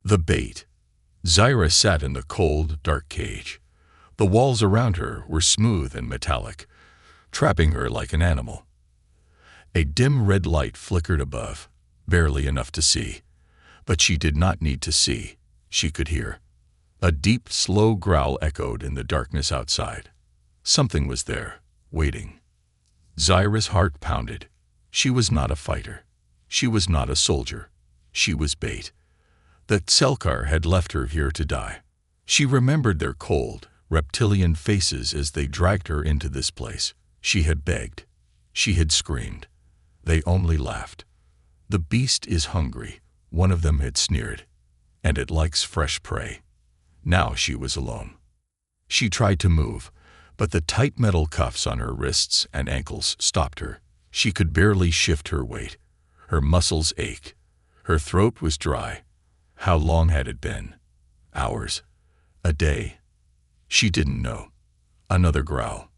The bait. Zyra sat in the cold, dark cage. The walls around her were smooth and metallic, trapping her like an animal. A dim red light flickered above, barely enough to see. But she did not need to see. She could hear. A deep, slow growl echoed in the darkness outside. Something was there, waiting. Zyra's heart pounded. She was not a fighter. She was not a soldier. She was bait. The Tselkar had left her here to die. She remembered their cold, reptilian faces as they dragged her into this place. She had begged. She had screamed. They only laughed. The beast is hungry, one of them had sneered, and it likes fresh prey. Now she was alone. She tried to move, but the tight metal cuffs on her wrists and ankles stopped her. She could barely shift her weight. Her muscles ached. Her throat was dry. How long had it been? Hours? A day? She didn't know. Another growl.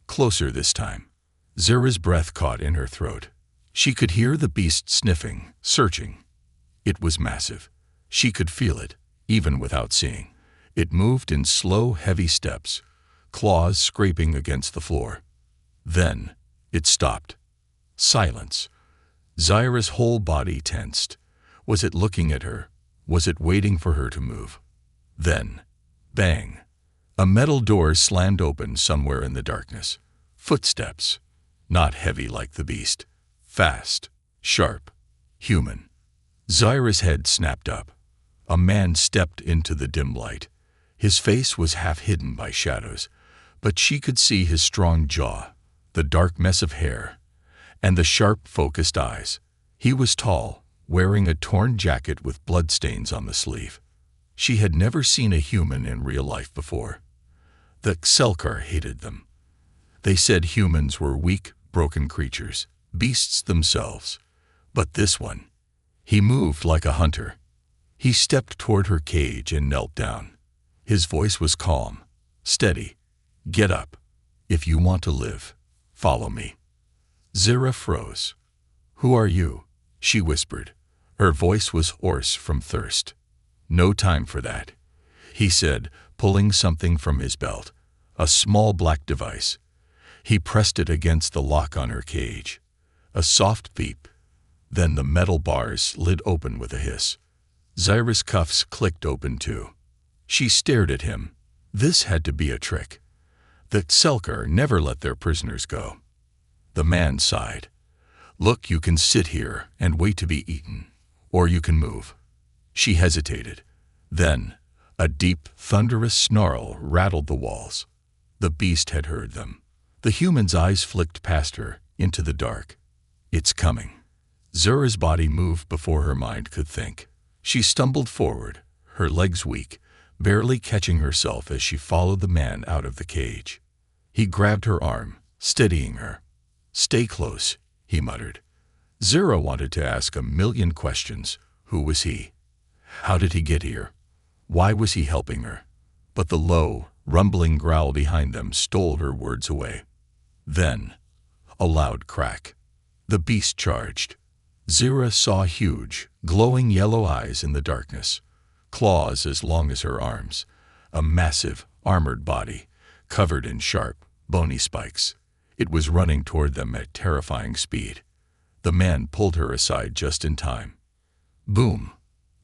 Closer this time. Zyra's breath caught in her throat. She could hear the beast sniffing, searching. It was massive. She could feel it, even without seeing. It moved in slow, heavy steps, claws scraping against the floor. Then, it stopped. Silence. Zyra's whole body tensed. Was it looking at her? Was it waiting for her to move? Then, bang. A metal door slammed open somewhere in the darkness. Footsteps. Not heavy like the beast. Fast. Sharp. Human. Zyra's head snapped up. A man stepped into the dim light. His face was half hidden by shadows, but she could see his strong jaw, the dark mess of hair, and the sharp, focused eyes. He was tall, wearing a torn jacket with bloodstains on the sleeve. She had never seen a human in real life before. The Tselkar hated them. They said humans were weak, broken creatures, beasts themselves. But this one, he moved like a hunter. He stepped toward her cage and knelt down. His voice was calm, steady. Get up. If you want to live, follow me. Zyra froze. Who are you? She whispered. Her voice was hoarse from thirst. No time for that, he said, pulling something from his belt. A small black device. He pressed it against the lock on her cage. A soft beep. Then the metal bars slid open with a hiss. Zyra's cuffs clicked open too. She stared at him. This had to be a trick. The Tselkar never let their prisoners go. The man sighed. Look, you can sit here and wait to be eaten, or you can move. She hesitated. Then, a deep, thunderous snarl rattled the walls. The beast had heard them. The human's eyes flicked past her, into the dark. It's coming. Zyra's body moved before her mind could think. She stumbled forward, her legs weak, barely catching herself as she followed the man out of the cage. He grabbed her arm, steadying her. Stay close, he muttered. Zyra wanted to ask a million questions. Who was he? How did he get here? Why was he helping her? But the low, rumbling growl behind them stole her words away. Then, a loud crack. The beast charged. Zyra saw huge, glowing yellow eyes in the darkness, claws as long as her arms, a massive, armored body, covered in sharp, bony spikes. It was running toward them at terrifying speed. The man pulled her aside just in time. Boom!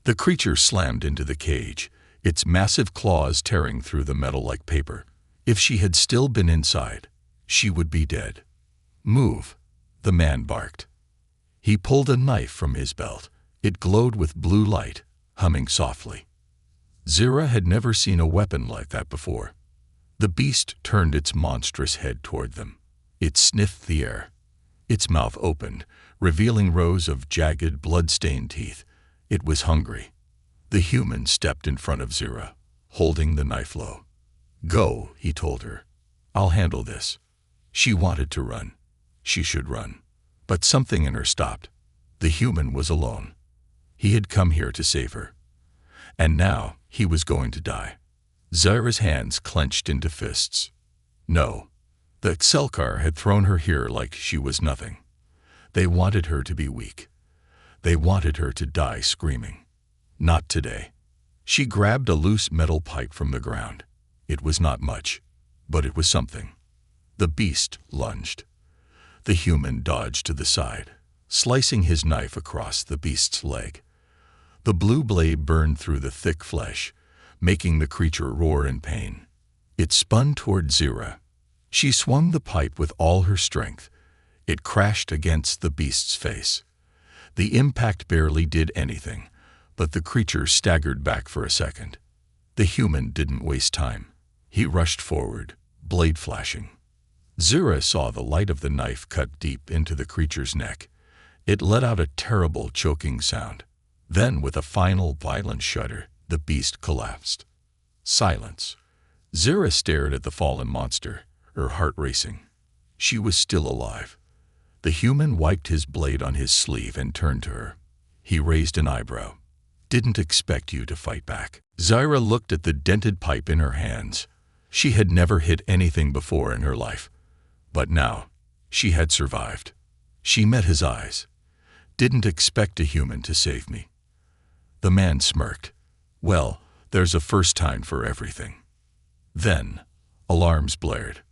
The creature slammed into the cage, its massive claws tearing through the metal like paper. If she had still been inside, she would be dead. Move, the man barked. He pulled a knife from his belt. It glowed with blue light, humming softly. Zyra had never seen a weapon like that before. The beast turned its monstrous head toward them. It sniffed the air. Its mouth opened, revealing rows of jagged, blood-stained teeth. It was hungry. The human stepped in front of Zyra, holding the knife low. Go, he told her. I'll handle this. She wanted to run. She should run. But something in her stopped. The human was alone. He had come here to save her. And now he was going to die. Zyra's hands clenched into fists. No. The Tselkar had thrown her here like she was nothing. They wanted her to be weak. They wanted her to die screaming. Not today. She grabbed a loose metal pipe from the ground. It was not much, but it was something. The beast lunged. The human dodged to the side, slicing his knife across the beast's leg. The blue blade burned through the thick flesh, making the creature roar in pain. It spun toward Zira. She swung the pipe with all her strength. It crashed against the beast's face. The impact barely did anything, but the creature staggered back for a second. The human didn't waste time. He rushed forward, blade flashing. Zira saw the light of the knife cut deep into the creature's neck. It let out a terrible choking sound. Then, with a final violent shudder, the beast collapsed. Silence. Zira stared at the fallen monster, her heart racing. She was still alive. The human wiped his blade on his sleeve and turned to her. He raised an eyebrow. "Didn't expect you to fight back." Zira looked at the dented pipe in her hands. She had never hit anything before in her life. But now, she had survived. She met his eyes. "Didn't expect a human to save me." The man smirked. "Well, there's a first time for everything." Then, alarms blared.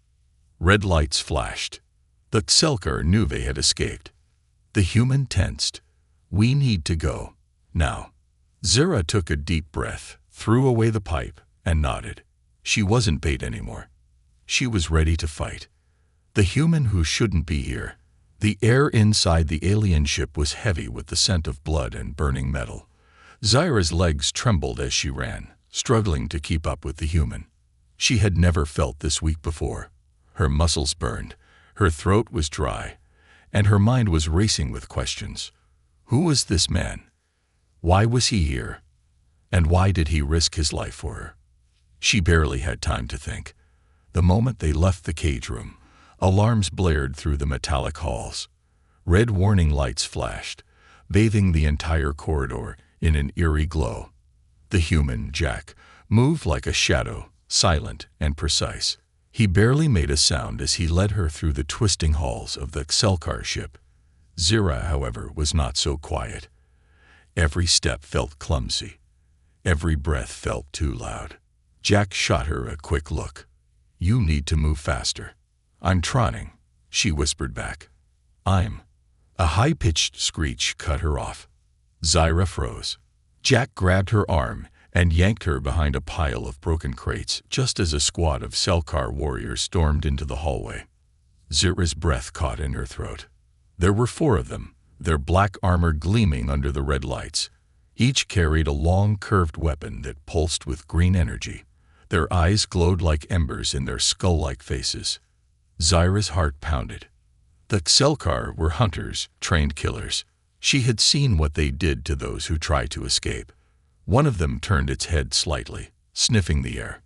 Red lights flashed. The Xelkar knew they had escaped. The human tensed. "We need to go. Now." Zira took a deep breath, threw away the pipe, and nodded. She wasn't bait anymore. She was ready to fight. The human who shouldn't be here. The air inside the alien ship was heavy with the scent of blood and burning metal. Zira's legs trembled as she ran, struggling to keep up with the human. She had never felt this weak before. Her muscles burned, her throat was dry, and her mind was racing with questions. Who was this man? Why was he here? And why did he risk his life for her? She barely had time to think. The moment they left the cage room, alarms blared through the metallic halls. Red warning lights flashed, bathing the entire corridor in an eerie glow. The human, Jack, moved like a shadow, silent and precise. He barely made a sound as he led her through the twisting halls of the Xelkar ship. Zira, however, was not so quiet. Every step felt clumsy. Every breath felt too loud. Jack shot her a quick look. "You need to move faster." "I'm trying," she whispered back. "I'm." A high-pitched screech cut her off. Zira froze. Jack grabbed her arm and yanked her behind a pile of broken crates just as a squad of Xelkar warriors stormed into the hallway. Zira's breath caught in her throat. There were 4 of them, their black armor gleaming under the red lights. Each carried a long, curved weapon that pulsed with green energy. Their eyes glowed like embers in their skull-like faces. Zira's heart pounded. The Xelkar were hunters, trained killers. She had seen what they did to those who tried to escape. One of them turned its head slightly, sniffing the air.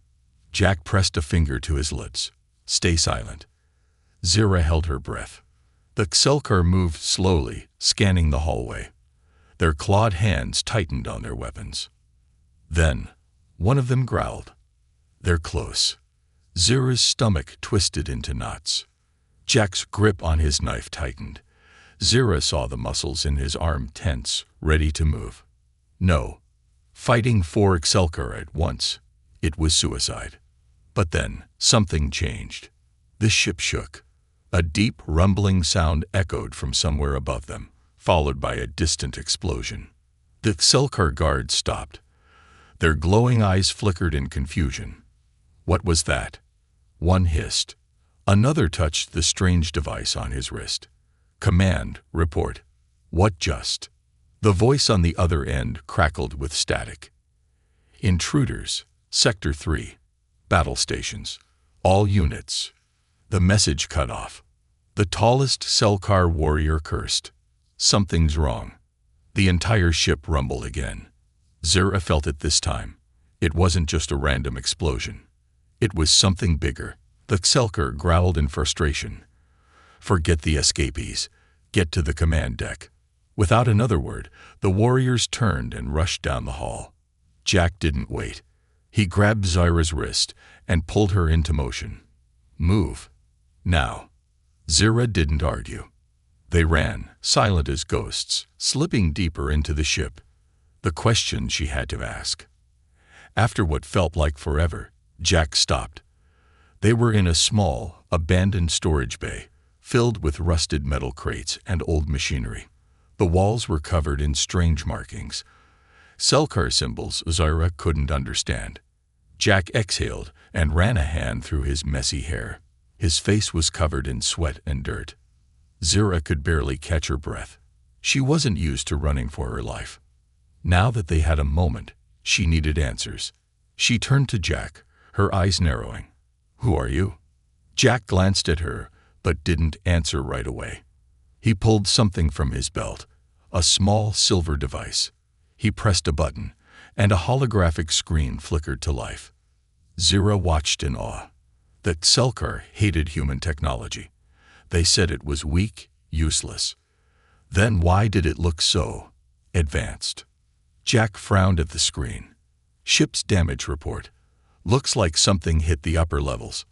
Jack pressed a finger to his lips. "Stay silent." Zira held her breath. The Xelkar moved slowly, scanning the hallway. Their clawed hands tightened on their weapons. Then, one of them growled. "They're close." Zira's stomach twisted into knots. Jack's grip on his knife tightened. Zira saw the muscles in his arm tense, ready to move. No. Fighting 4 Xelkar at once. It was suicide. But then, something changed. The ship shook. A deep, rumbling sound echoed from somewhere above them, followed by a distant explosion. The Xelkar guards stopped. Their glowing eyes flickered in confusion. What was that? One hissed. Another touched the strange device on his wrist. "Command, report." "What just?" The voice on the other end crackled with static. "Intruders, Sector 3. Battle stations. All units." The message cut off. The tallest Xelkar warrior cursed. "Something's wrong." The entire ship rumbled again. Zira felt it this time. It wasn't just a random explosion. It was something bigger. The Xelkar growled in frustration. "Forget the escapees. Get to the command deck." Without another word, the warriors turned and rushed down the hall. Jack didn't wait. He grabbed Zira's wrist and pulled her into motion. "Move. Now." Zira didn't argue. They ran, silent as ghosts, slipping deeper into the ship. The question she had to ask. After what felt like forever, Jack stopped. They were in a small, abandoned storage bay, filled with rusted metal crates and old machinery. The walls were covered in strange markings, Selkar symbols Zyra couldn't understand. Jack exhaled and ran a hand through his messy hair. His face was covered in sweat and dirt. Zyra could barely catch her breath. She wasn't used to running for her life. Now that they had a moment, she needed answers. She turned to Jack, her eyes narrowing. "Who are you?" Jack glanced at her, but didn't answer right away. He pulled something from his belt, a small silver device. He pressed a button, and a holographic screen flickered to life. Zyra watched in awe. The Selkar hated human technology. They said it was weak, useless. Then why did it look so advanced? Jack frowned at the screen. "Ship's damage report. Looks like something hit the upper levels.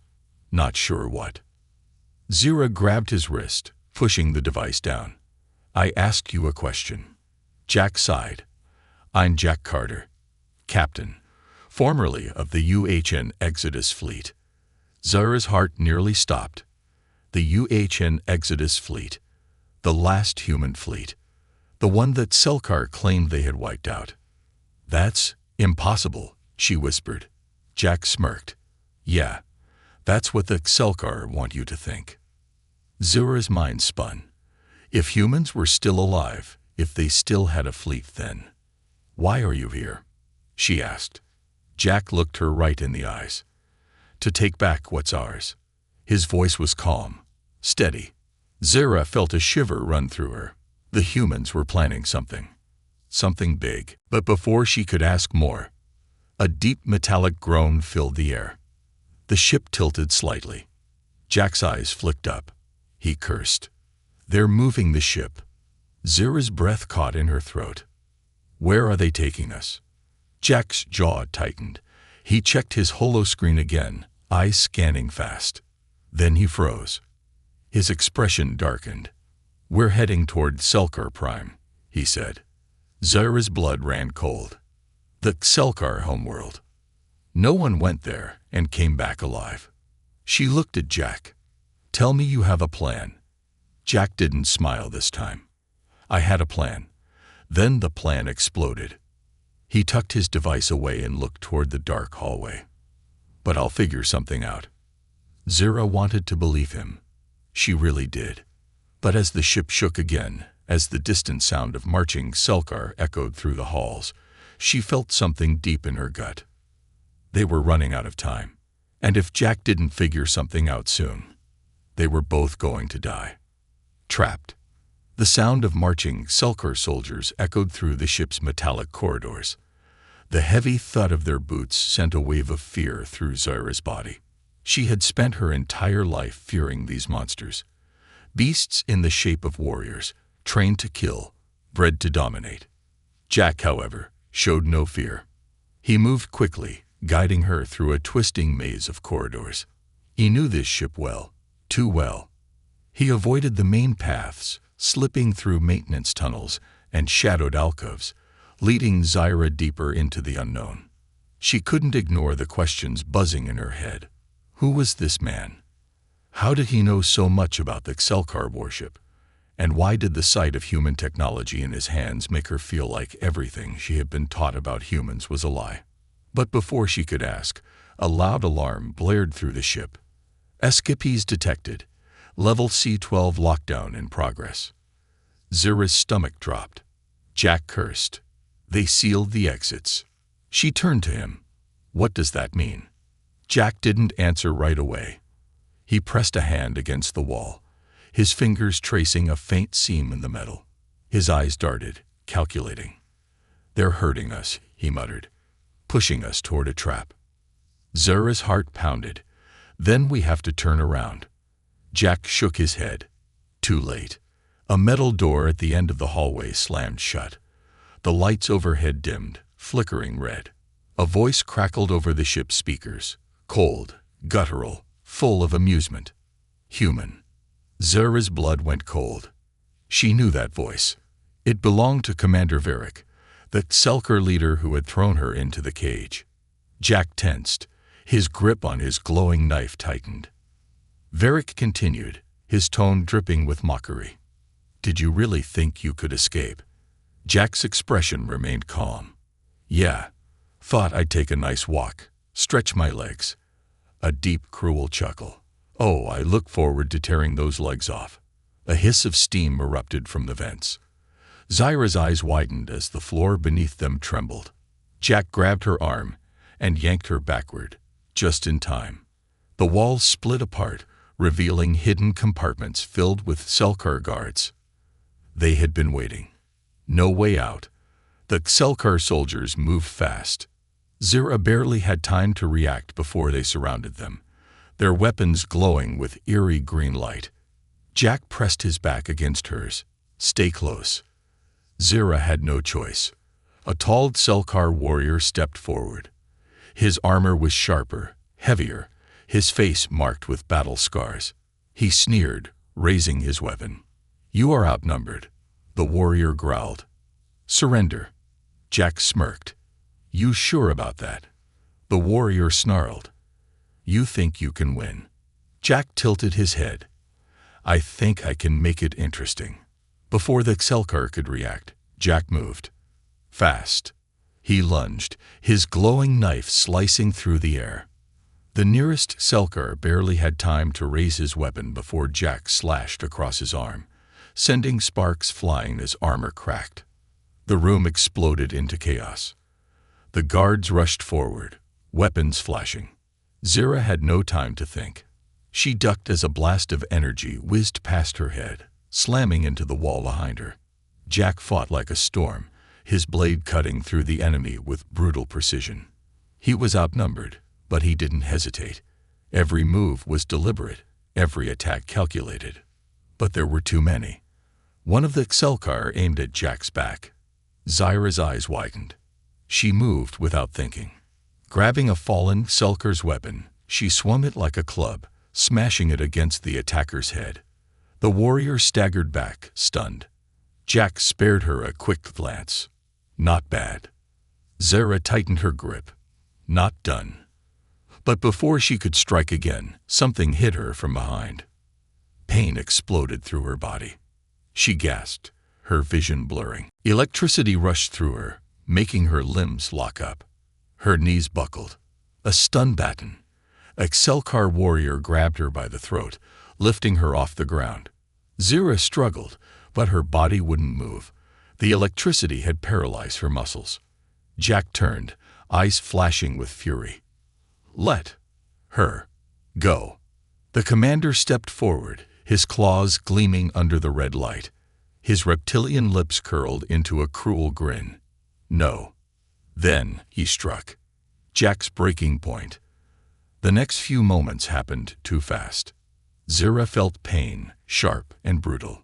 Not sure what." Zyra grabbed his wrist, pushing the device down. "I asked you a question." Jack sighed. "I'm Jack Carter, captain, formerly of the UHN Exodus fleet." Zyra's heart nearly stopped. The UHN Exodus fleet. The last human fleet. The one that Selkar claimed they had wiped out. "That's impossible," she whispered. Jack smirked. "Yeah, that's what the Selkar want you to think." Zyra's mind spun. If humans were still alive, if they still had a fleet then. "Why are you here?" she asked. Jack looked her right in the eyes. "To take back what's ours." His voice was calm, steady. Zyra felt a shiver run through her. The humans were planning something. Something big. But before she could ask more, a deep metallic groan filled the air. The ship tilted slightly. Jack's eyes flicked up. He cursed. "They're moving the ship." Zyra's breath caught in her throat. "Where are they taking us?" Jack's jaw tightened. He checked his holoscreen again, eyes scanning fast. Then he froze. His expression darkened. "We're heading toward Selkar Prime," he said. Zyra's blood ran cold. The Selkar homeworld. No one went there and came back alive. She looked at Jack. "Tell me you have a plan." Jack didn't smile this time. "I had a plan." Then the plan exploded. He tucked his device away and looked toward the dark hallway. "But I'll figure something out." Zyra wanted to believe him. She really did. But as the ship shook again, as the distant sound of marching Selkar echoed through the halls, she felt something deep in her gut. They were running out of time. And if Jack didn't figure something out soon, they were both going to die. Trapped. The sound of marching Selkar soldiers echoed through the ship's metallic corridors. The heavy thud of their boots sent a wave of fear through Zyra's body. She had spent her entire life fearing these monsters. Beasts in the shape of warriors, trained to kill, bred to dominate. Jack, however, showed no fear. He moved quickly, guiding her through a twisting maze of corridors. He knew this ship well, too well. He avoided the main paths, slipping through maintenance tunnels and shadowed alcoves, leading Zyra deeper into the unknown. She couldn't ignore the questions buzzing in her head. Who was this man? How did he know so much about the Selkar warship? And why did the sight of human technology in his hands make her feel like everything she had been taught about humans was a lie? But before she could ask, a loud alarm blared through the ship. "Escapees detected. Level C-12 lockdown in progress." Zyra's stomach dropped. Jack cursed. "They sealed the exits." She turned to him. "What does that mean?" Jack didn't answer right away. He pressed a hand against the wall, his fingers tracing a faint seam in the metal. His eyes darted, calculating. "They're hurting us," he muttered, "pushing us toward a trap." Zyra's heart pounded. "Then we have to turn around." Jack shook his head. Too late. A metal door at the end of the hallway slammed shut. The lights overhead dimmed, flickering red. A voice crackled over the ship's speakers, cold, guttural, full of amusement. Human. Zyra's blood went cold. She knew that voice. It belonged to Commander Varric, the Selkar leader who had thrown her into the cage. Jack tensed. His grip on his glowing knife tightened. Varric continued, his tone dripping with mockery. "Did you really think you could escape?" Jack's expression remained calm. "Yeah. Thought I'd take a nice walk, stretch my legs." A deep, cruel chuckle. "Oh, I look forward to tearing those legs off." A hiss of steam erupted from the vents. Zyra's eyes widened as the floor beneath them trembled. Jack grabbed her arm and yanked her backward, just in time. The walls split apart, revealing hidden compartments filled with Selkar guards. They had been waiting. No way out. The Selkar soldiers moved fast. Zyra barely had time to react before they surrounded them, their weapons glowing with eerie green light. Jack pressed his back against hers. "Stay close." Zyra had no choice. A tall Selkar warrior stepped forward. His armor was sharper, heavier, his face marked with battle scars. He sneered, raising his weapon. "You are outnumbered," the warrior growled. "Surrender." Jack smirked. "You sure about that?" The warrior snarled. "You think you can win?" Jack tilted his head. "I think I can make it interesting." Before the Selkar could react, Jack moved. Fast. He lunged, his glowing knife slicing through the air. The nearest Selkar barely had time to raise his weapon before Jack slashed across his arm, sending sparks flying as armor cracked. The room exploded into chaos. The guards rushed forward, weapons flashing. Zyra had no time to think. She ducked as a blast of energy whizzed past her head, slamming into the wall behind her. Jack fought like a storm, his blade cutting through the enemy with brutal precision. He was outnumbered, but he didn't hesitate. Every move was deliberate, every attack calculated. But there were too many. One of the Selkar aimed at Jack's back. Zyra's eyes widened. She moved without thinking. Grabbing a fallen Selkar's weapon, she swung it like a club, smashing it against the attacker's head. The warrior staggered back, stunned. Jack spared her a quick glance. Not bad. Zyra tightened her grip. Not done. But before she could strike again, something hit her from behind. Pain exploded through her body. She gasped, her vision blurring. Electricity rushed through her, making her limbs lock up. Her knees buckled. A stun baton. A Selkar warrior grabbed her by the throat, lifting her off the ground. Zyra struggled, but her body wouldn't move. The electricity had paralyzed her muscles. Jack turned, eyes flashing with fury. "Let her go." The commander stepped forward, his claws gleaming under the red light. His reptilian lips curled into a cruel grin. "No." Then he struck. Jack's breaking point. The next few moments happened too fast. Zyra felt pain, sharp and brutal.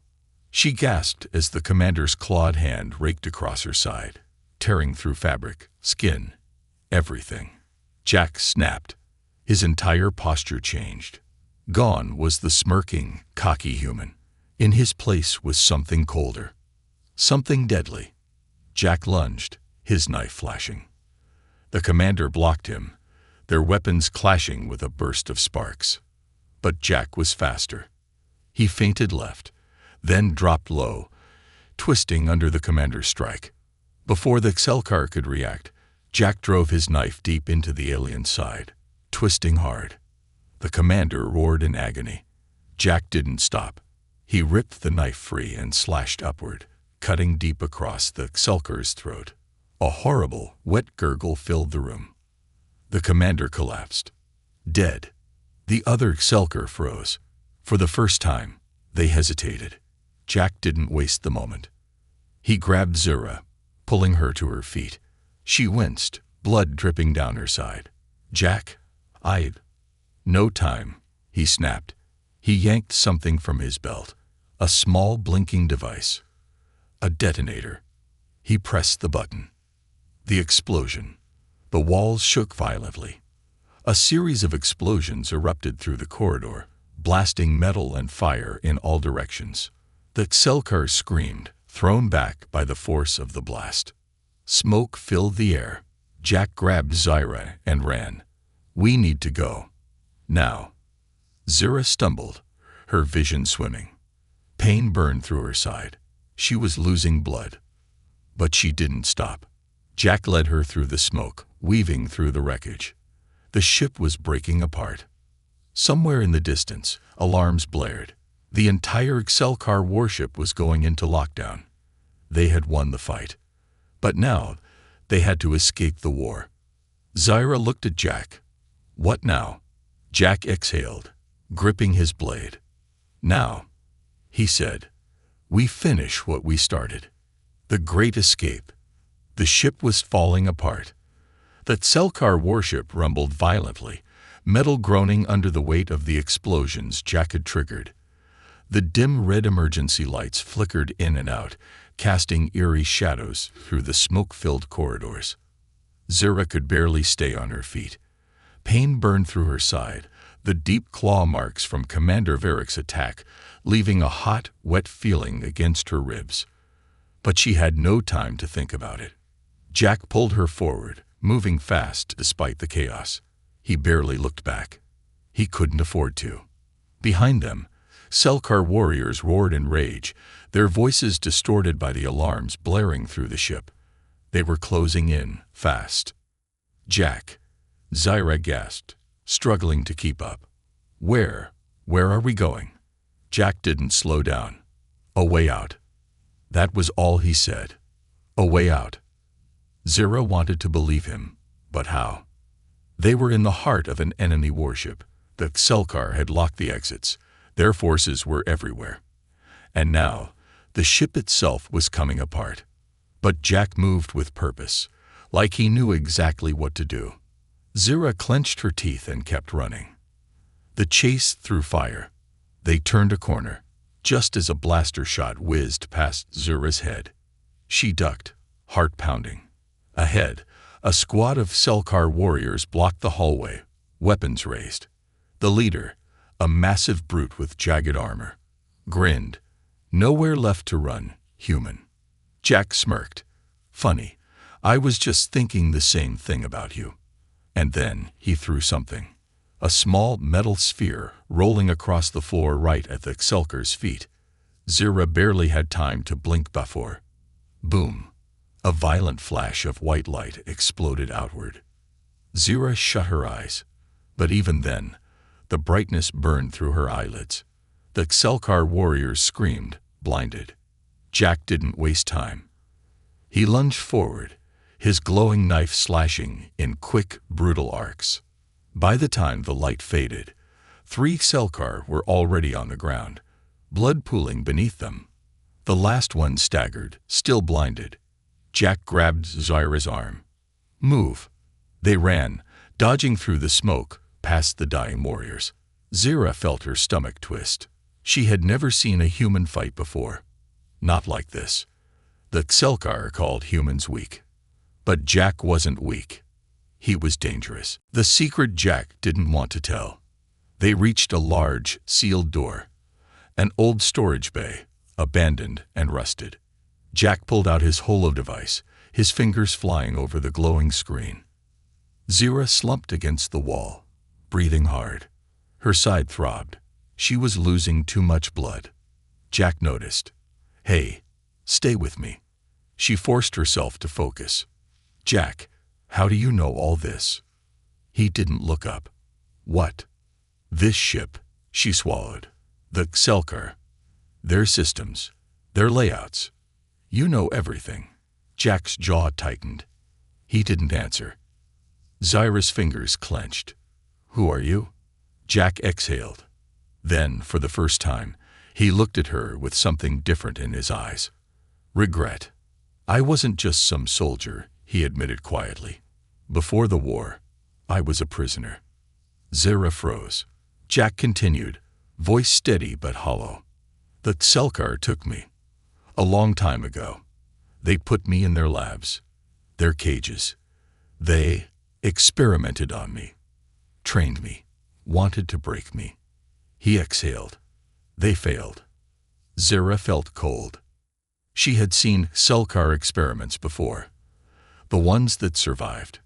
She gasped as the commander's clawed hand raked across her side, tearing through fabric, skin, everything. Jack snapped. His entire posture changed. Gone was the smirking, cocky human. In his place was something colder. Something deadly. Jack lunged, his knife flashing. The commander blocked him, their weapons clashing with a burst of sparks. But Jack was faster. He feinted left, then dropped low, twisting under the commander's strike. Before the Selkar could react, Jack drove his knife deep into the alien's side, twisting hard. The commander roared in agony. Jack didn't stop. He ripped the knife free and slashed upward, cutting deep across the Selkar's throat. A horrible, wet gurgle filled the room. The commander collapsed. Dead. The other Selkar froze. For the first time, they hesitated. Jack didn't waste the moment. He grabbed Zyra, pulling her to her feet. She winced, blood dripping down her side. "Jack, No time," he snapped. He yanked something from his belt, a small blinking device. A detonator. He pressed the button. The explosion. The walls shook violently. A series of explosions erupted through the corridor, blasting metal and fire in all directions. The Selkar screamed, thrown back by the force of the blast. Smoke filled the air, Jack grabbed Zyra and ran. "We need to go. Now." Zyra stumbled, her vision swimming. Pain burned through her side. She was losing blood. But she didn't stop. Jack led her through the smoke, weaving through the wreckage. The ship was breaking apart. Somewhere in the distance, alarms blared. The entire Excelcar warship was going into lockdown. They had won the fight. But now, they had to escape the war. Zyra looked at Jack. "What now?" Jack exhaled, gripping his blade. "Now," he said, "we finish what we started. The Great Escape." The ship was falling apart. The Excelcar warship rumbled violently, metal groaning under the weight of the explosions Jack had triggered. The dim red emergency lights flickered in and out, casting eerie shadows through the smoke-filled corridors. Zyra could barely stay on her feet. Pain burned through her side, the deep claw marks from Commander Varick's attack leaving a hot, wet feeling against her ribs. But she had no time to think about it. Jack pulled her forward, moving fast despite the chaos. He barely looked back. He couldn't afford to. Behind them, Excelcar warriors roared in rage, their voices distorted by the alarms blaring through the ship. They were closing in, fast. "Jack," Zyra gasped, struggling to keep up. Where are we going?" Jack didn't slow down. "A way out." That was all he said. "A way out." Zyra wanted to believe him, but how? They were in the heart of an enemy warship. The Excelcar had locked the exits. Their forces were everywhere. And now, the ship itself was coming apart. But Jack moved with purpose, like he knew exactly what to do. Zyra clenched her teeth and kept running. The chase threw fire. They turned a corner, just as a blaster shot whizzed past Zyra's head. She ducked, heart pounding. Ahead, a squad of Excelcar warriors blocked the hallway, weapons raised. The leader, a massive brute with jagged armor, grinned. "Nowhere left to run, human." Jack smirked. "Funny, I was just thinking the same thing about you." And then he threw something. A small metal sphere rolling across the floor right at the Excelcar's feet. Zyra barely had time to blink before. Boom! A violent flash of white light exploded outward. Zyra shut her eyes, but even then, the brightness burned through her eyelids. The Excelcar warriors screamed, blinded. Jack didn't waste time. He lunged forward, his glowing knife slashing in quick, brutal arcs. By the time the light faded, 3 Excelcar were already on the ground, blood pooling beneath them. The last one staggered, still blinded. Jack grabbed Zyra's arm. "Move." They ran, dodging through the smoke, past the dying warriors. Zyra felt her stomach twist. She had never seen a human fight before. Not like this. The Excelcar called humans weak. But Jack wasn't weak. He was dangerous. The secret Jack didn't want to tell. They reached a large, sealed door. An old storage bay, abandoned and rusted. Jack pulled out his holo device, his fingers flying over the glowing screen. Zyra slumped against the wall, breathing hard. Her side throbbed. She was losing too much blood. Jack noticed. "Hey, stay with me." She forced herself to focus. "Jack, how do you know all this?" He didn't look up. "What?" "This ship," she swallowed. "The Excelcar. Their systems, their layouts. You know everything." Jack's jaw tightened. He didn't answer. Zyra's fingers clenched. "Who are you?" Jack exhaled. Then, for the first time, he looked at her with something different in his eyes. Regret. "I wasn't just some soldier," he admitted quietly. "Before the war, I was a prisoner." Zyra froze. Jack continued, voice steady but hollow. "The Excelcar took me. A long time ago. They put me in their labs, their cages. They experimented on me, trained me, wanted to break me." He exhaled. "They failed." Zyra felt cold. She had seen Excelcar experiments before. The ones that survived.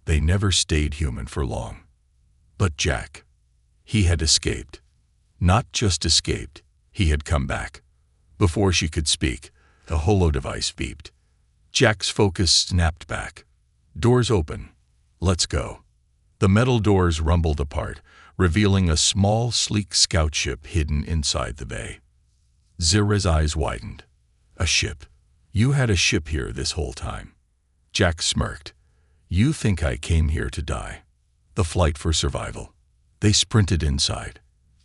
They never stayed human for long. But Jack, he had escaped. Not just escaped, he had come back. Before she could speak, the holo device beeped. Jack's focus snapped back. Doors open. Let's go. The metal doors rumbled apart, revealing a small, sleek scout ship hidden inside the bay. Zira's eyes widened. A ship. You had a ship here this whole time. Jack smirked. You think I came here to die? The flight for survival. They sprinted inside.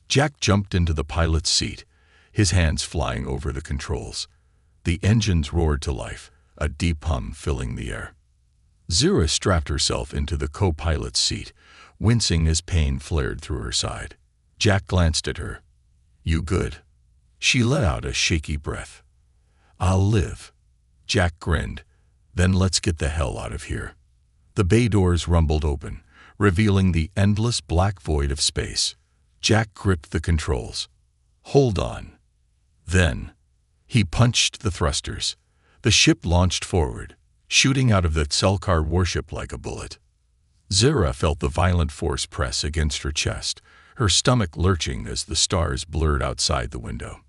Jack jumped into the pilot's seat, his hands flying over the controls. The engines roared to life, a deep hum filling the air. Zira strapped herself into the co-pilot's seat, wincing as pain flared through her side. Jack glanced at her. You good? She let out a shaky breath. I'll live. Jack grinned. Then let's get the hell out of here. The bay doors rumbled open, revealing the endless black void of space. Jack gripped the controls. Hold on. Then, he punched the thrusters. The ship launched forward, shooting out of the Tselkar warship like a bullet. Zira felt the violent force press against her chest, her stomach lurching as the stars blurred outside the window.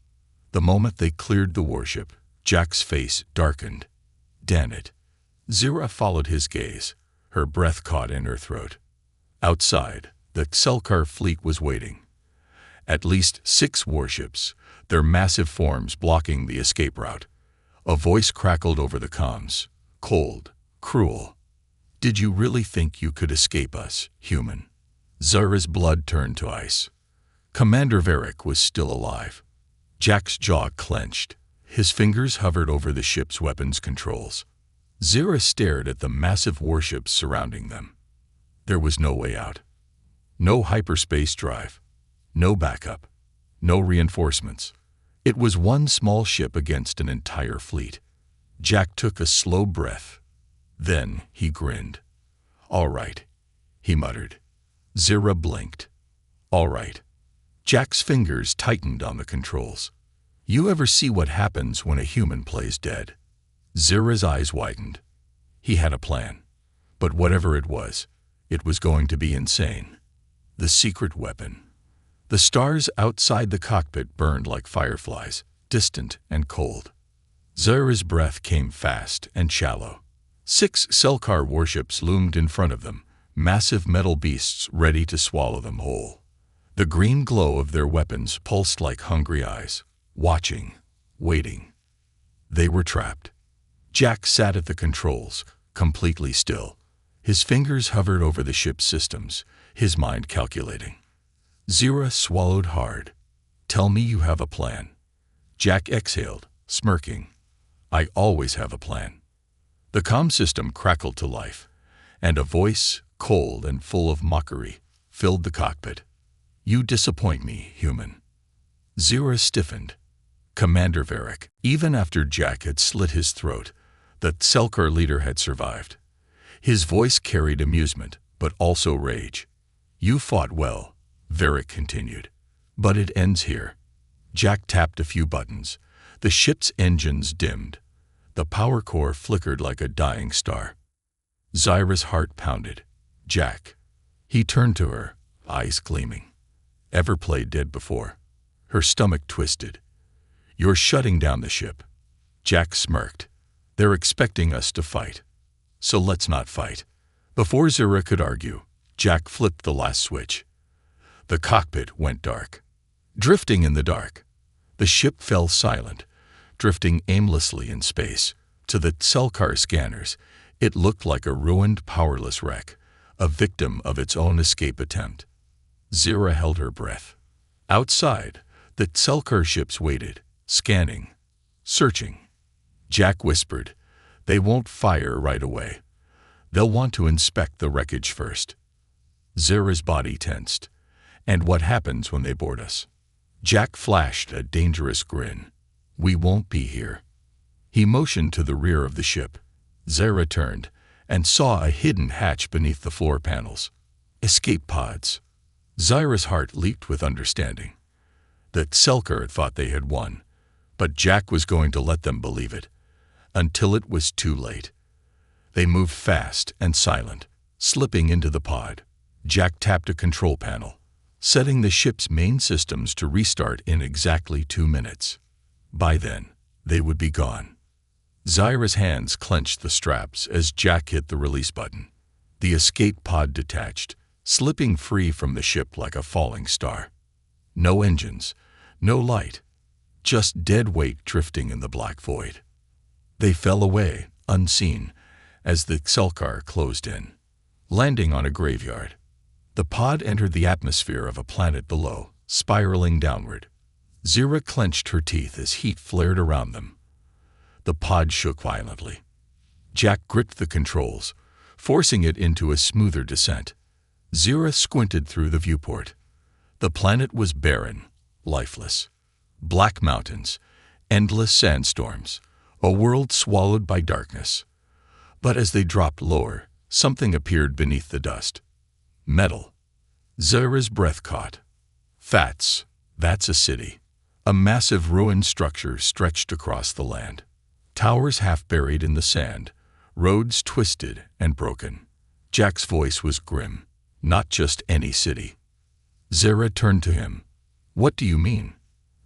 The moment they cleared the warship, Jack's face darkened. Damn it. Zira followed his gaze, her breath caught in her throat. Outside, the Tselkar fleet was waiting. At least 6 warships, their massive forms blocking the escape route. A voice crackled over the comms. Cold, cruel. Did you really think you could escape us, human? Zira's blood turned to ice. Commander Varric was still alive. Jack's jaw clenched. His fingers hovered over the ship's weapons controls. Zira stared at the massive warships surrounding them. There was no way out. No hyperspace drive. No backup. No reinforcements. It was one small ship against an entire fleet. Jack took a slow breath. Then he grinned. All right, he muttered. Zira blinked. All right. Jack's fingers tightened on the controls. You ever see what happens when a human plays dead? Zira's eyes widened. He had a plan. But whatever it was going to be insane. The secret weapon. The stars outside the cockpit burned like fireflies, distant and cold. Zira's breath came fast and shallow. 6 Tselkar warships loomed in front of them, massive metal beasts ready to swallow them whole. The green glow of their weapons pulsed like hungry eyes, watching, waiting. They were trapped. Jack sat at the controls, completely still. His fingers hovered over the ship's systems, his mind calculating. Zira swallowed hard. Tell me you have a plan. Jack exhaled, smirking. I always have a plan. The comm system crackled to life, and a voice, cold and full of mockery, filled the cockpit. You disappoint me, human. Zira stiffened. Commander Varric, even after Jack had slit his throat, the Tselkar leader had survived. His voice carried amusement, but also rage. You fought well, Varric continued. But it ends here. Jack tapped a few buttons. The ship's engines dimmed. The power core flickered like a dying star. Zira's heart pounded. Jack. He turned to her, eyes gleaming. Ever played dead before? Her stomach twisted. You're shutting down the ship. Jack smirked. They're expecting us to fight. So let's not fight. Before Zira could argue, Jack flipped the last switch. The cockpit went dark. Drifting in the dark, the ship fell silent, drifting aimlessly in space. To the Tselkar scanners, it looked like a ruined, powerless wreck, a victim of its own escape attempt. Zira held her breath. Outside, the Tselkar ships waited, scanning, searching. Jack whispered, they won't fire right away. They'll want to inspect the wreckage first. Zira's body tensed. And what happens when they board us? Jack flashed a dangerous grin. We won't be here. He motioned to the rear of the ship. Zira turned and saw a hidden hatch beneath the floor panels. Escape pods. Zira's heart leaped with understanding. The Tselkar thought they had won, but Jack was going to let them believe it, until it was too late. They moved fast and silent, Slipping into the pod, Jack tapped a control panel, setting the ship's main systems to restart in exactly 2 minutes. By then, they would be gone. Zyra's hands clenched the straps as Jack hit the release button. The escape pod detached, slipping free from the ship like a falling star. No engines, no light, just dead weight drifting in the black void. They fell away, unseen, as the Xelkar closed in, landing on a graveyard. The pod entered the atmosphere of a planet below, spiraling downward. Zyra clenched her teeth as heat flared around them. The pod shook violently. Jack gripped the controls, forcing it into a smoother descent. Zyra squinted through the viewport. The planet was barren, lifeless. Black mountains, endless sandstorms, a world swallowed by darkness. But as they dropped lower, something appeared beneath the dust. Metal. Zyra's breath caught. Fats. That's a city. A massive ruined structure stretched across the land. Towers half buried in the sand, roads twisted and broken. Jack's voice was grim. Not just any city. Zyra turned to him. What do you mean?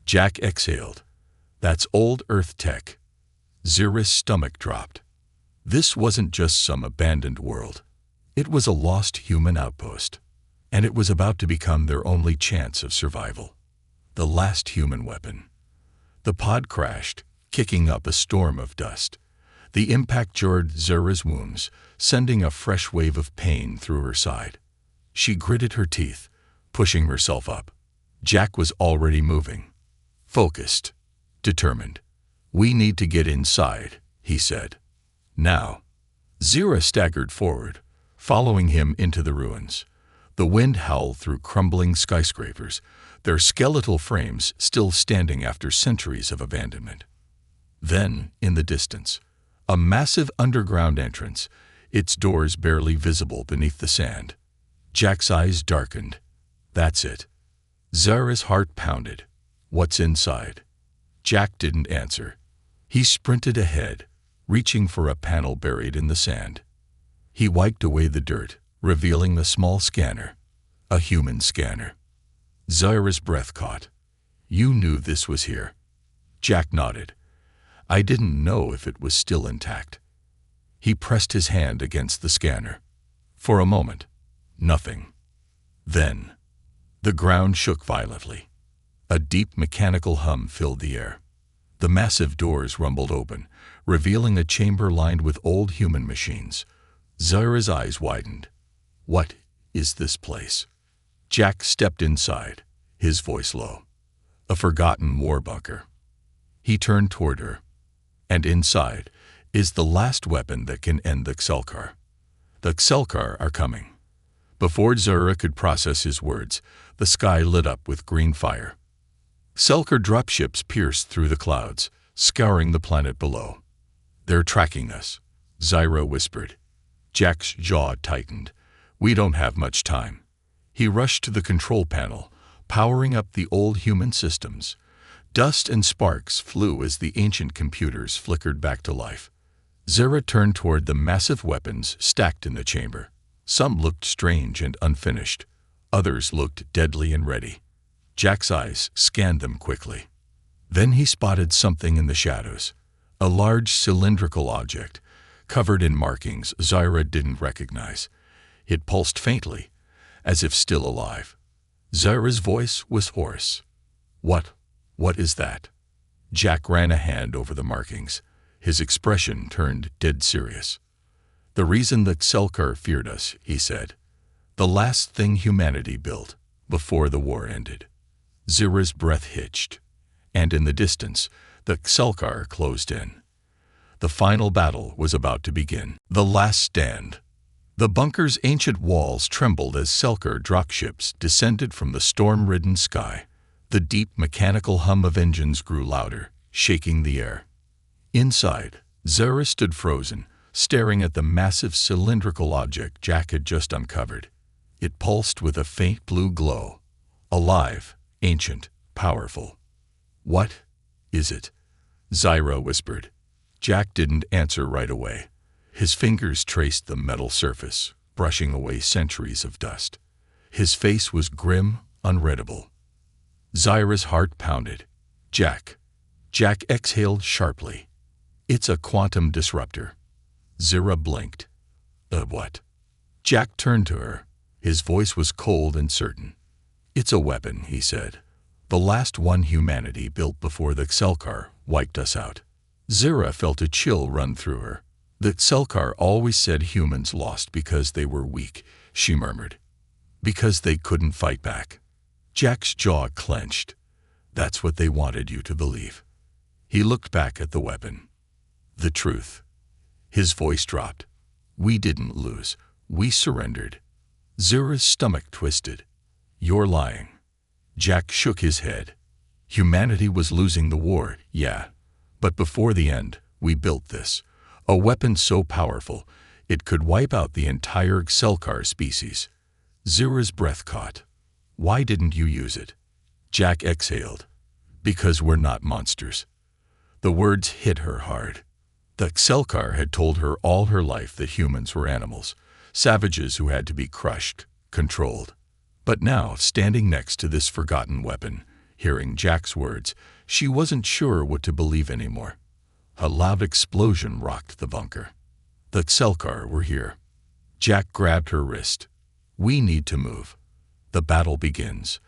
Jack exhaled. That's old Earth tech. Zyra's stomach dropped. This wasn't just some abandoned world. It was a lost human outpost, and it was about to become their only chance of survival. The last human weapon. The pod crashed, kicking up a storm of dust. The impact jarred Zyra's wounds, sending a fresh wave of pain through her side. She gritted her teeth, pushing herself up. Jack was already moving. Focused. Determined. We need to get inside, he said. Now. Zyra staggered forward, following him into the ruins. The wind howled through crumbling skyscrapers, their skeletal frames still standing after centuries of abandonment. Then, in the distance, a massive underground entrance, its doors barely visible beneath the sand. Jack's eyes darkened. That's it. Zyra's heart pounded. What's inside? Jack didn't answer. He sprinted ahead, reaching for a panel buried in the sand. He wiped away the dirt, revealing the small scanner. A human scanner. Zyra's breath caught. You knew this was here. Jack nodded. I didn't know if it was still intact. He pressed his hand against the scanner. For a moment, nothing. Then, the ground shook violently. A deep mechanical hum filled the air. The massive doors rumbled open, revealing a chamber lined with old human machines. Zyra's eyes widened. What is this place? Jack stepped inside, his voice low. A forgotten war bunker. He turned toward her. And inside is the last weapon that can end the Xelkar. The Xelkar are coming. Before Zyra could process his words, the sky lit up with green fire. Xelkar dropships pierced through the clouds, scouring the planet below. They're tracking us, Zyra whispered. Jack's jaw tightened. We don't have much time. He rushed to the control panel, powering up the old human systems. Dust and sparks flew as the ancient computers flickered back to life. Zyra turned toward the massive weapons stacked in the chamber. Some looked strange and unfinished. Others looked deadly and ready. Jack's eyes scanned them quickly. Then he spotted something in the shadows. A large cylindrical object, covered in markings Zyra didn't recognize. It pulsed faintly, as if still alive. Zyra's voice was hoarse. What is that? Jack ran a hand over the markings. His expression turned dead serious. The reason the Xelkar feared us, he said. The last thing humanity built, before the war ended. Zyra's breath hitched, and in the distance, the Xelkar closed in. The final battle was about to begin. The last stand. The bunker's ancient walls trembled as Xelkar dropships descended from the storm-ridden sky. The deep mechanical hum of engines grew louder, shaking the air. Inside, Zyra stood frozen, staring at the massive cylindrical object Jack had just uncovered. It pulsed with a faint blue glow. Alive, ancient, powerful. What is it? Zyra whispered. Jack didn't answer right away. His fingers traced the metal surface, brushing away centuries of dust. His face was grim, unreadable. Zyra's heart pounded. Jack. Jack exhaled sharply. It's a quantum disruptor. Zyra blinked. What? Jack turned to her. His voice was cold and certain. It's a weapon, he said. The last one humanity built before the Xelkar wiped us out. Zyra felt a chill run through her. The Xelkar always said humans lost because they were weak, she murmured. Because they couldn't fight back. Jack's jaw clenched. That's what they wanted you to believe. He looked back at the weapon. The truth. His voice dropped. We didn't lose. We surrendered. Zyra's stomach twisted. You're lying. Jack shook his head. Humanity was losing the war, yeah. But before the end, we built this. A weapon so powerful, it could wipe out the entire Xelkar species. Zyra's breath caught. Why didn't you use it? Jack exhaled. Because we're not monsters. The words hit her hard. The Xelkar had told her all her life that humans were animals, savages who had to be crushed, controlled. But now, standing next to this forgotten weapon, hearing Jack's words, she wasn't sure what to believe anymore. A loud explosion rocked the bunker. The Xelkar were here. Jack grabbed her wrist. We need to move. The battle begins.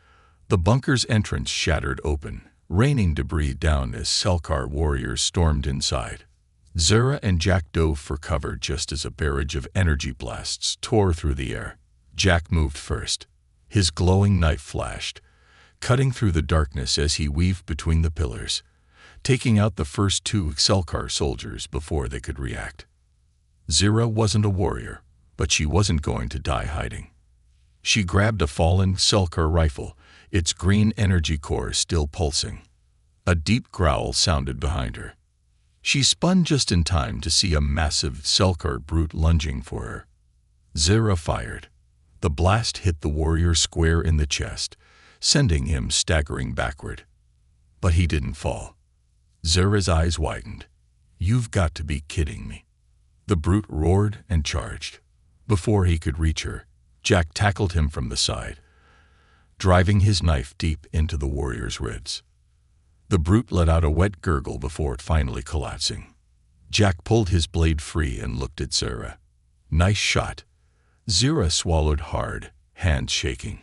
The bunker's entrance shattered open, raining debris down as Xelkar warriors stormed inside. Zyra and Jack dove for cover just as a barrage of energy blasts tore through the air. Jack moved first. His glowing knife flashed, cutting through the darkness as he weaved between the pillars, taking out the first two Xelkar soldiers before they could react. Zyra wasn't a warrior, but she wasn't going to die hiding. She grabbed a fallen Xelkar rifle, its green energy core still pulsing. A deep growl sounded behind her. She spun just in time to see a massive Xelkar brute lunging for her. Zyra fired. The blast hit the warrior square in the chest, sending him staggering backward. But he didn't fall. Zyra's eyes widened. You've got to be kidding me. The brute roared and charged. Before he could reach her, Jack tackled him from the side, driving his knife deep into the warrior's ribs. The brute let out a wet gurgle before finally collapsing. Jack pulled his blade free and looked at Zyra. Nice shot. Zyra swallowed hard, hands shaking.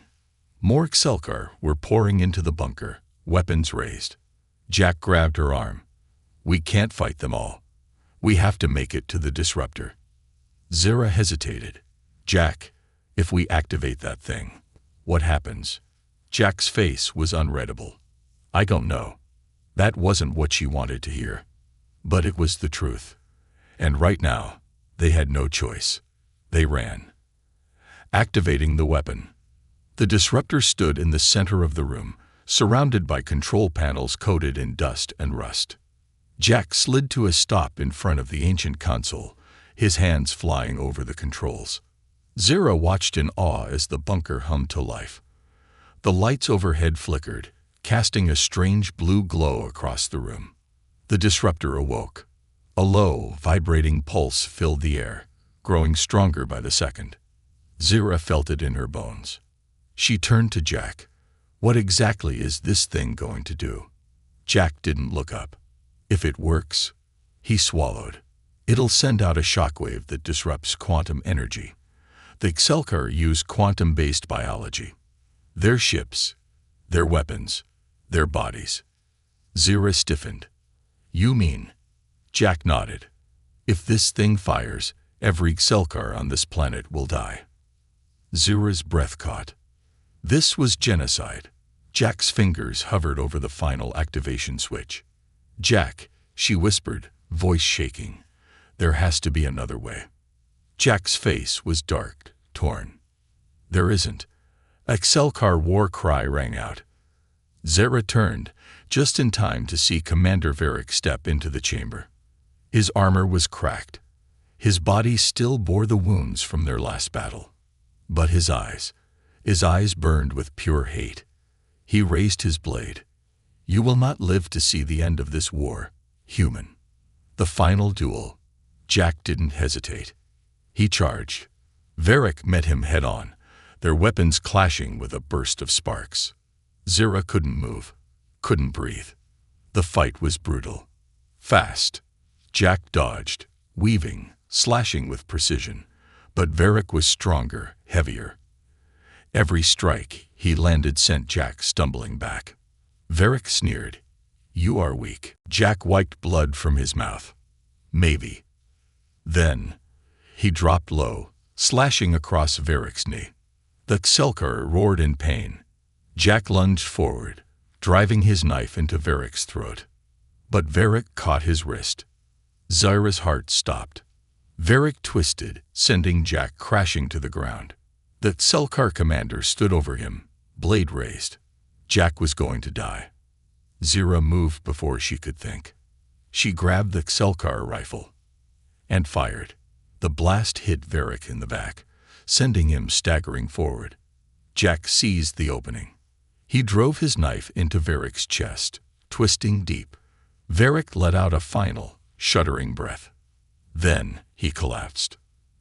More Xelkar were pouring into the bunker, weapons raised. Jack grabbed her arm. We can't fight them all. We have to make it to the disruptor. Zyra hesitated. Jack, if we activate that thing, what happens? Jack's face was unreadable. I don't know. That wasn't what she wanted to hear. But it was the truth. And right now, they had no choice. They ran. Activating the weapon. The disruptor stood in the center of the room, surrounded by control panels coated in dust and rust. Jack slid to a stop in front of the ancient console, his hands flying over the controls. Zyra watched in awe as the bunker hummed to life. The lights overhead flickered, casting a strange blue glow across the room. The disruptor awoke. A low, vibrating pulse filled the air, growing stronger by the second. Zyra felt it in her bones. She turned to Jack. What exactly is this thing going to do? Jack didn't look up. If it works, he swallowed. It'll send out a shockwave that disrupts quantum energy. The Xelkar use quantum-based biology. Their ships, their weapons, their bodies. Zyra stiffened. You mean? Jack nodded. If this thing fires, every Xelkar on this planet will die. Zyra's breath caught. This was genocide. Jack's fingers hovered over the final activation switch. Jack, she whispered, voice shaking. There has to be another way. Jack's face was dark, torn. There isn't. A Xelkar war cry rang out. Zyra turned, just in time to see Commander Varric step into the chamber. His armor was cracked. His body still bore the wounds from their last battle. But his eyes burned with pure hate. He raised his blade. You will not live to see the end of this war, human. The final duel. Jack didn't hesitate. He charged. Varric met him head-on, their weapons clashing with a burst of sparks. Zira couldn't move, couldn't breathe. The fight was brutal. Fast. Jack dodged, weaving, slashing with precision, but Varric was stronger, heavier. Every strike he landed sent Jack stumbling back. Varric sneered. "You are weak." Jack wiped blood from his mouth. "Maybe." Then he dropped low, slashing across Varric's knee. The Xelkar roared in pain. Jack lunged forward, driving his knife into Varric's throat. But Varric caught his wrist. Zyra's heart stopped. Varric twisted, sending Jack crashing to the ground. The Xelkar commander stood over him, blade raised. Jack was going to die. Zyra moved before she could think. She grabbed the Xelkar rifle and fired. The blast hit Varric in the back, sending him staggering forward. Jack seized the opening. He drove his knife into Varric's chest, twisting deep. Varric let out a final, shuddering breath. Then he collapsed.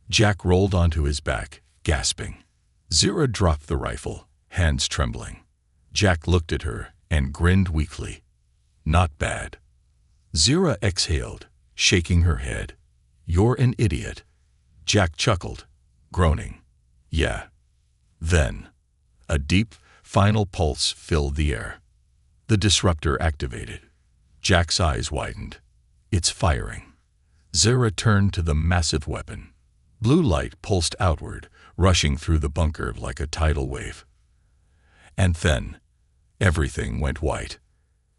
Jack rolled onto his back, gasping. Zyra dropped the rifle, hands trembling. Jack looked at her and grinned weakly. "Not bad." Zyra exhaled, shaking her head. "You're an idiot." Jack chuckled, groaning. "Yeah." Then a deep, final pulse filled the air. The disruptor activated. Jack's eyes widened. "It's firing." Zyra turned to the massive weapon. Blue light pulsed outward, rushing through the bunker like a tidal wave. And then everything went white.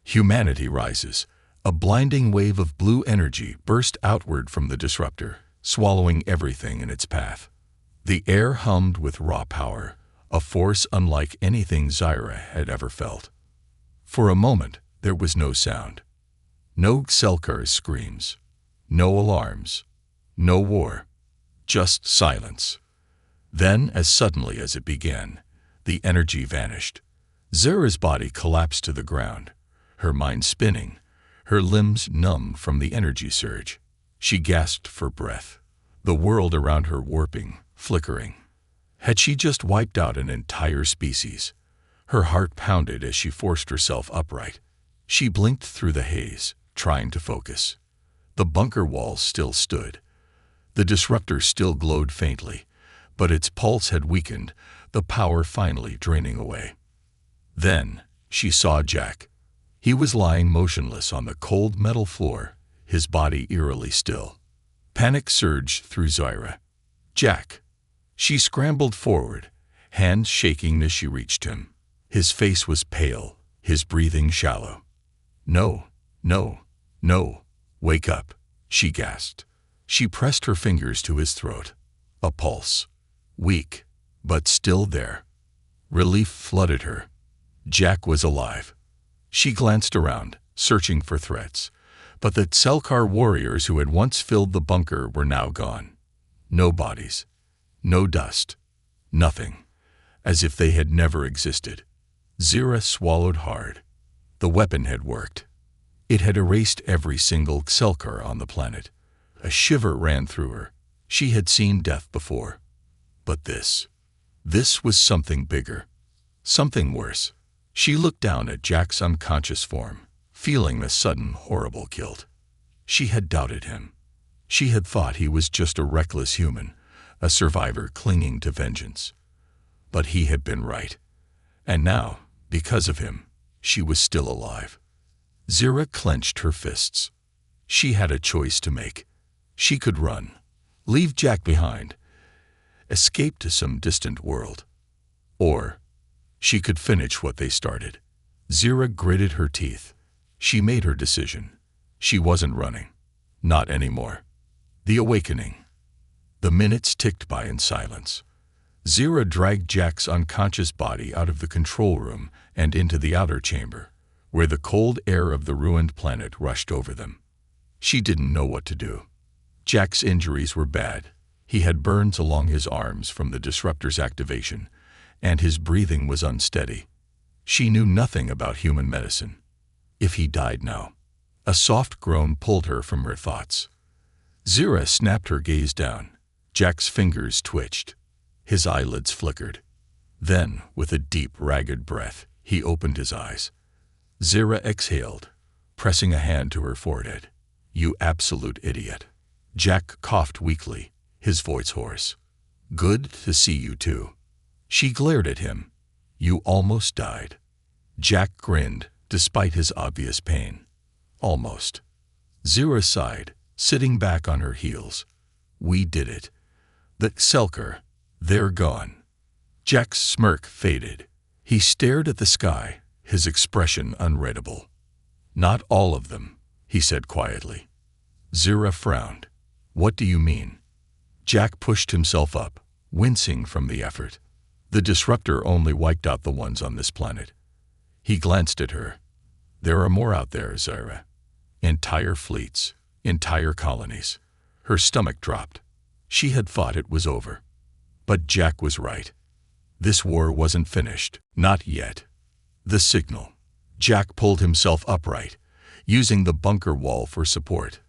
Humanity rises. A blinding wave of blue energy burst outward from the disruptor, swallowing everything in its path. The air hummed with raw power, a force unlike anything Zyra had ever felt. For a moment, there was no sound. No Xelkar's screams. No alarms. No war. Just silence. Then, as suddenly as it began, the energy vanished. Zyra's body collapsed to the ground, her mind spinning, her limbs numb from the energy surge. She gasped for breath, the world around her warping, flickering. Had she just wiped out an entire species? Her heart pounded as she forced herself upright. She blinked through the haze, trying to focus. The bunker walls still stood. The disruptor still glowed faintly, but its pulse had weakened, the power finally draining away. Then she saw Jack. He was lying motionless on the cold metal floor, his body eerily still. Panic surged through Zyra. "Jack!" She scrambled forward, hands shaking as she reached him. His face was pale, his breathing shallow. "No, no, no, wake up," she gasped. She pressed her fingers to his throat. A pulse. Weak, but still there. Relief flooded her. Jack was alive. She glanced around, searching for threats, but the Xelkar warriors who had once filled the bunker were now gone. No bodies. No dust. Nothing. As if they had never existed. Zyra swallowed hard. The weapon had worked. It had erased every single Xelkar on the planet. A shiver ran through her. She had seen death before. But this was something bigger. Something worse. She looked down at Jack's unconscious form, feeling a sudden horrible guilt. She had doubted him. She had thought he was just a reckless human, a survivor clinging to vengeance. But he had been right. And now, because of him, she was still alive. Zyra clenched her fists. She had a choice to make. She could run, leave Jack behind, escape to some distant world. Or she could finish what they started. Zyra gritted her teeth. She made her decision. She wasn't running. Not anymore. The awakening. The minutes ticked by in silence. Zyra dragged Jack's unconscious body out of the control room and into the outer chamber, where the cold air of the ruined planet rushed over them. She didn't know what to do. Jack's injuries were bad. He had burns along his arms from the disruptor's activation, and his breathing was unsteady. She knew nothing about human medicine. If he died now. A soft groan pulled her from her thoughts. Zyra snapped her gaze down. Jack's fingers twitched. His eyelids flickered. Then, with a deep, ragged breath, he opened his eyes. Zira exhaled, pressing a hand to her forehead. "You absolute idiot." Jack coughed weakly, his voice hoarse. "Good to see you too." She glared at him. "You almost died." Jack grinned, despite his obvious pain. "Almost." Zira sighed, sitting back on her heels. "We did it. The Selker, they're gone." Jack's smirk faded. He stared at the sky, his expression unreadable. "Not all of them," he said quietly. Zira frowned. "What do you mean?" Jack pushed himself up, wincing from the effort. "The disruptor only wiped out the ones on this planet." He glanced at her. "There are more out there, Zira. Entire fleets, entire colonies." Her stomach dropped. She had thought it was over. But Jack was right. This war wasn't finished. Not yet. The signal. Jack pulled himself upright, using the bunker wall for support.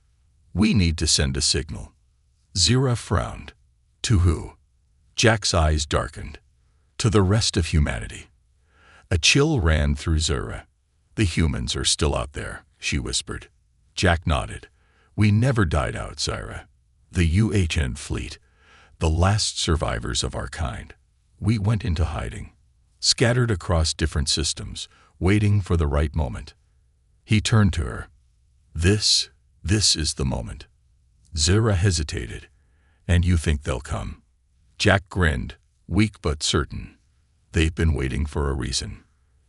"We need to send a signal." Zira frowned. "To who?" Jack's eyes darkened. "To the rest of humanity." A chill ran through Zira. "The humans are still out there," she whispered. Jack nodded. "We never died out, Zira. The UHN fleet, the last survivors of our kind. We went into hiding, scattered across different systems, waiting for the right moment." He turned to her. This is the moment." Zira hesitated. "And you think they'll come?" Jack grinned, weak but certain. "They've been waiting for a reason."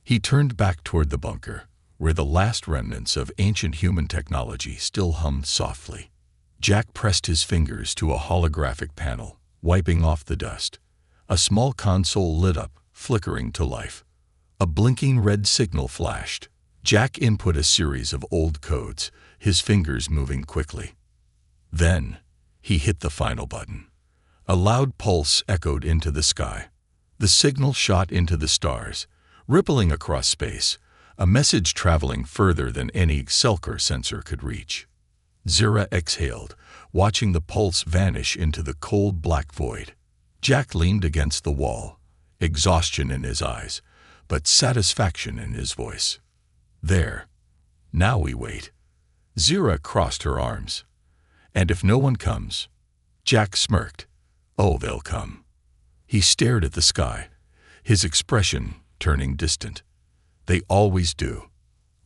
He turned back toward the bunker, where the last remnants of ancient human technology still hummed softly. Jack pressed his fingers to a holographic panel, wiping off the dust. A small console lit up, flickering to life. A blinking red signal flashed. Jack input a series of old codes, his fingers moving quickly. Then, he hit the final button. A loud pulse echoed into the sky. The signal shot into the stars, rippling across space, a message traveling further than any Selker sensor could reach. Zira exhaled, watching the pulse vanish into the cold black void. Jack leaned against the wall, exhaustion in his eyes, but satisfaction in his voice. "There. Now we wait." Zira crossed her arms. "And if no one comes?" Jack smirked. "Oh, they'll come." He stared at the sky, his expression turning distant. "They always do.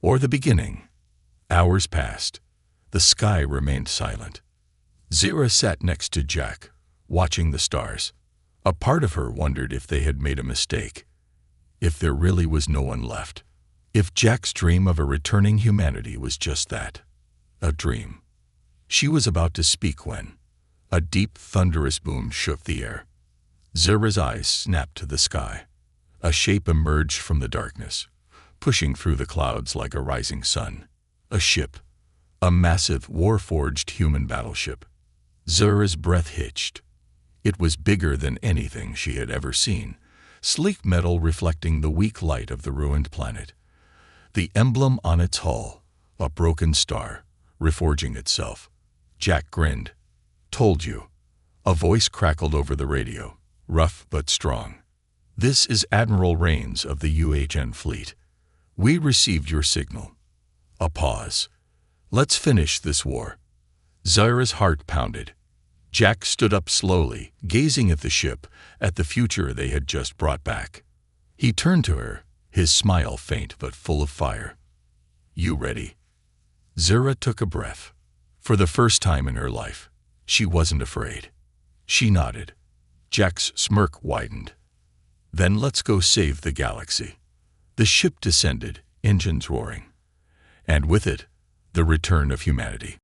Or the beginning." Hours passed. The sky remained silent. Zira sat next to Jack, watching the stars. A part of her wondered if they had made a mistake. If there really was no one left. If Jack's dream of a returning humanity was just that. A dream. She was about to speak when a deep, thunderous boom shook the air. Zira's eyes snapped to the sky. A shape emerged from the darkness, pushing through the clouds like a rising sun. A ship. A massive, war-forged human battleship. Zira's breath hitched. It was bigger than anything she had ever seen, sleek metal reflecting the weak light of the ruined planet. The emblem on its hull, a broken star, reforging itself. Jack grinned. "Told you." A voice crackled over the radio, rough but strong. "This is Admiral Rains of the UHN fleet. We received your signal." A pause. "Let's finish this war." Zira's heart pounded. Jack stood up slowly, gazing at the ship, at the future they had just brought back. He turned to her, his smile faint but full of fire. "You ready?" Zira took a breath. For the first time in her life, she wasn't afraid. She nodded. Jack's smirk widened. "Then let's go save the galaxy." The ship descended, engines roaring. And with it, the return of humanity.